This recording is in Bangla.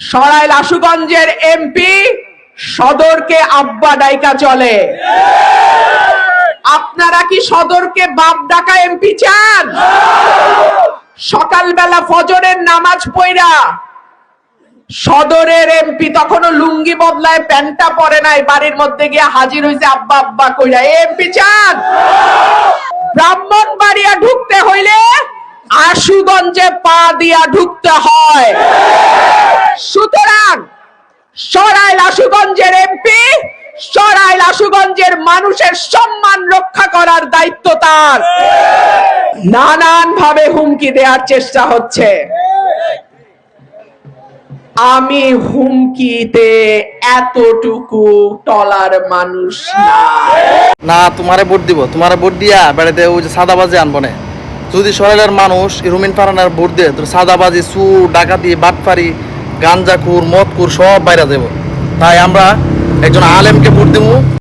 সরাইল আশুগঞ্জের এমপি সদরকে আব্বা ডাইকা চলে। আপনারা কি সদরকে বাপ ডাকা এমপি চান? সকালবেলা ফজরের নামাজ পড়া সদরের এমপি তখনও লুঙ্গি বদলায় প্যান্টটা পরে নাই, বাড়ির মধ্যে গিয়ে হাজির হয়েছে আব্বা আব্বা কইরা। এমপি চান? ব্রাহ্মণবাড়িয়া ঢুকতে হইলে আশুগঞ্জে পা দিয়া ঢুকতে হয়। সুতরাং সরাইল আশুগঞ্জের এমপি সরাইল আশুগঞ্জের মানুষের সম্মান রক্ষা করার দায়িত্ব তার। নানান ভাবে হুমকি দেওয়ার চেষ্টা হচ্ছে। আমি হুমকিতে এতটুকু টলার মানুষ না। তোমারে ভোট দিব, তোমারে ভোট দিয়া বেড়াতে ওই যে সাদাবাজি আনবো না। যদি সরাইলের মানুষ রুমিন ফারানার ভোট দিয়ে তোর সাদাবাজি, চুর, ডাকাতি, বাটপারি, গাঞ্জাখুর, মদখুর সব বাইরে দেব। তাই আমরা একজন আলেমকে ভোট দিব।